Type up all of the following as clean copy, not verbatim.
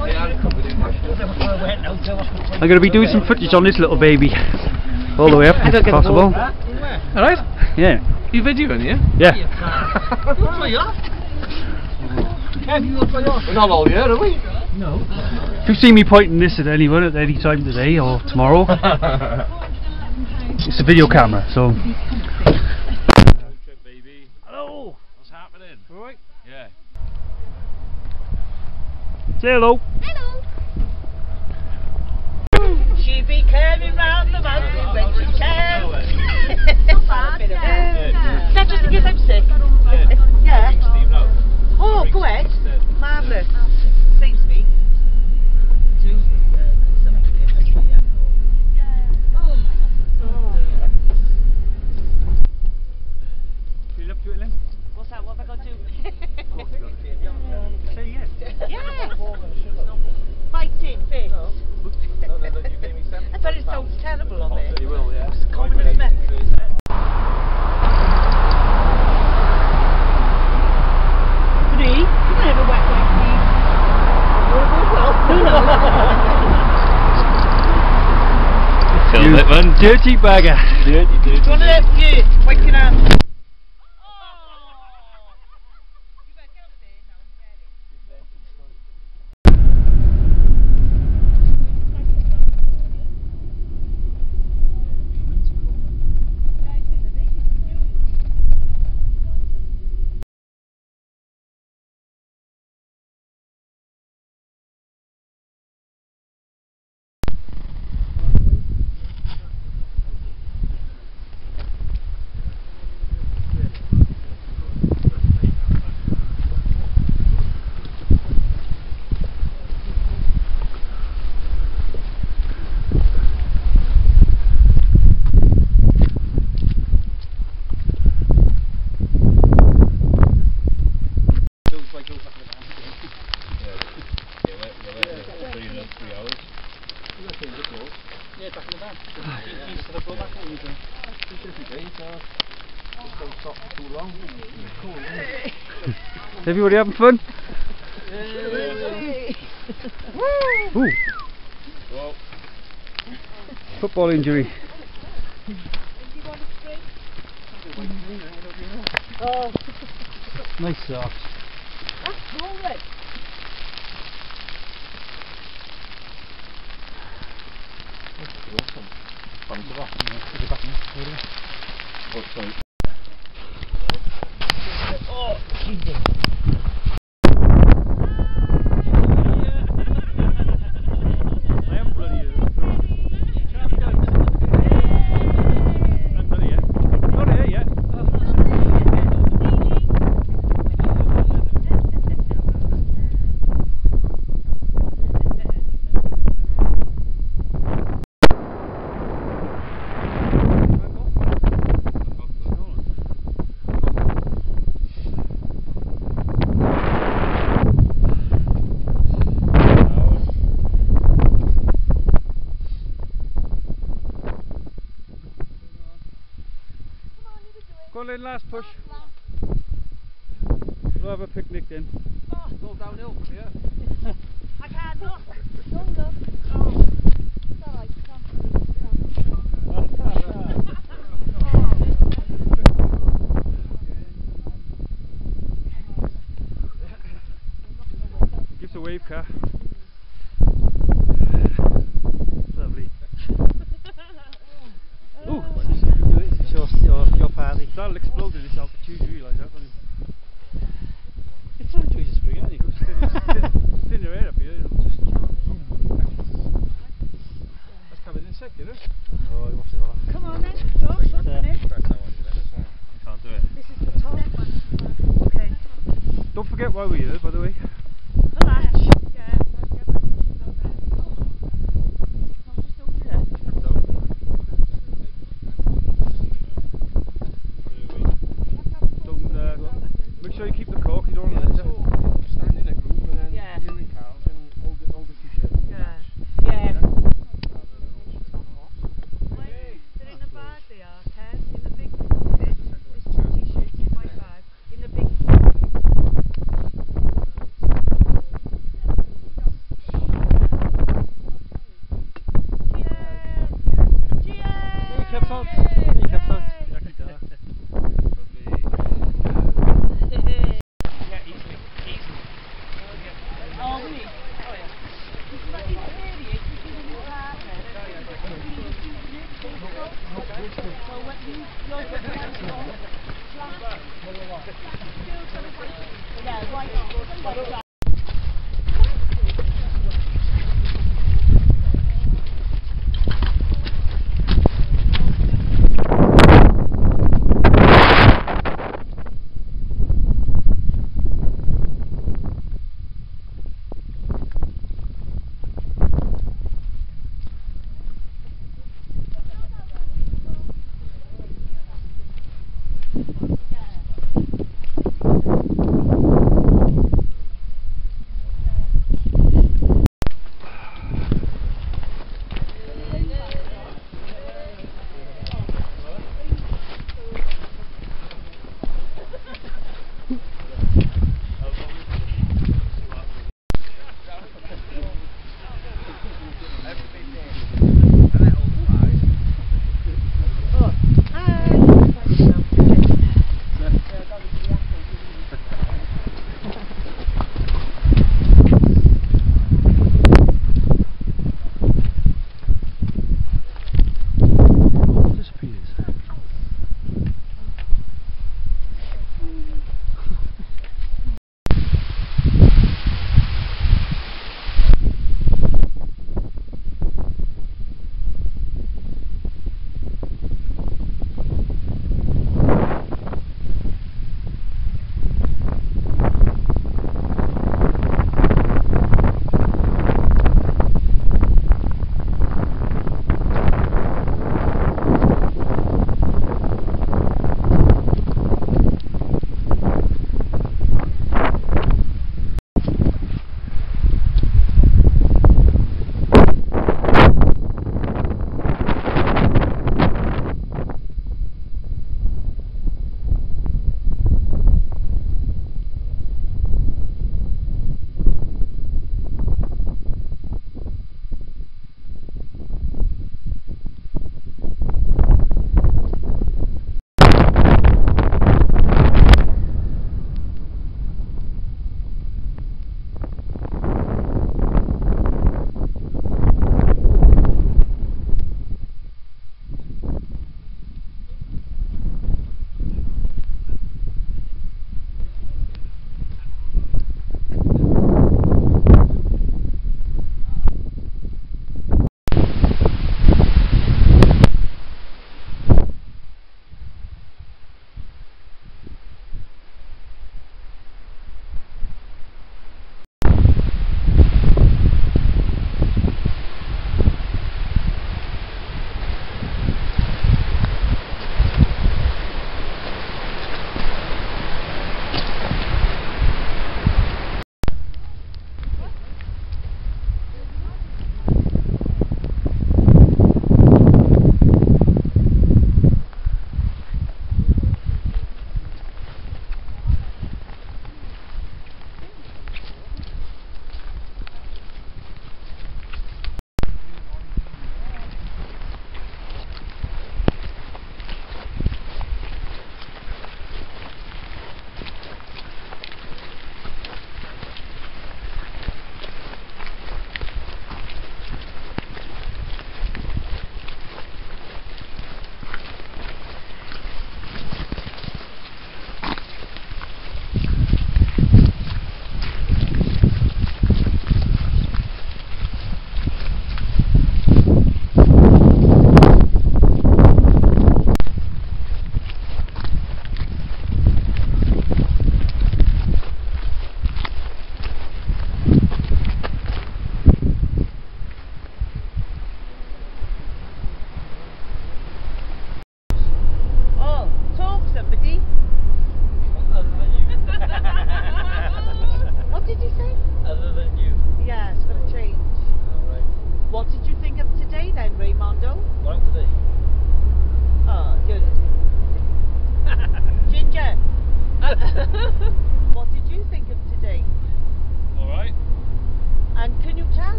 I'm going to be doing some footage on this little baby. All the way up if possible. Alright? Yeah. You videoing, yeah? Yeah. We're not all here, are we? No. If you see me pointing this at anyone at any time today or tomorrow, it's a video camera, so. Hello! What's happening? Alright? Yeah. Say hello. Hello. She be coming round the mountain when she can. Is that just because I'm sick? Yeah. Oh, go ahead. Marvellous. Saves me. Feel up to it, Lynn? What's that? What have I got to do? Say yes. Yeah. Fighting fish. I bet it sounds terrible on there. You will, yeah. Common as milk. Three. You can have a wet leg, please. Film it, man. Dirty bagger. Dirty. Do you want to wipe your hands? Everybody having fun? Ooh. Football injury. Oh. Nice socks. That's horrid. Oh, Jesus. Go on then, last push. We'll have a picnic then. It's all downhill, yeah. I can't look. Don't look. Oh. It's alright. Give us a wave, car. Lovely. Ooh. Your party. That'll explode at this altitude, you realise that, don't you? It's not enjoy the spring, aren't you? Thin your air up here, it'll just boom. That's coming in sick, isn't it? Oh, you must have that. Come on then, Josh, up in it. You can't do it. This is the top. Okay. Don't forget why we're here, by the way. The latch. Yeah.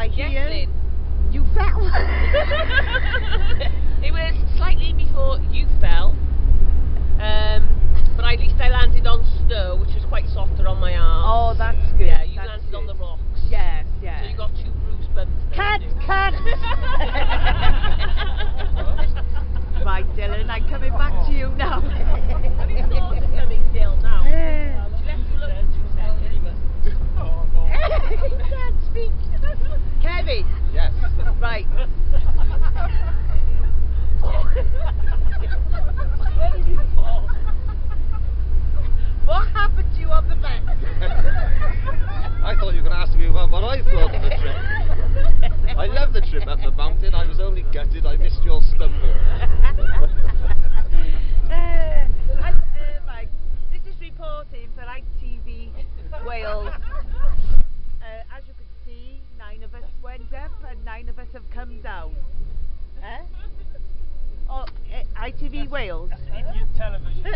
I Yes, hear Lynn. you fell. It was slightly before you fell, but at least I landed on snow, which was quite softer on my arm. Oh, that's good. Yeah, you that's landed good. on the rocks. Yes, yes. So you got 2 bruised bums there. Cut, didn't you? cut. Right, Dylan, I'm coming back to you now. Have you thought of coming still now? Would you let you look for 2 seconds? He can't speak. Kevin. Yes. Right. Where did you fall? What happened to you on the back? I thought you were going to ask me what I thought of the trip. I love the trip up the mountain. I was only gutted I missed your stumble. Right. This is reporting for ITV Wales. As you can see, 9 of us went up and 9 of us have come down. Oh, ITV Wales. Idiot television.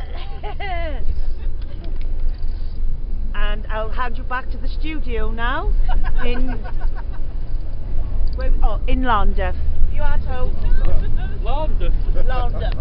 And I'll hand you back to the studio now. In London. You are at home. London. London.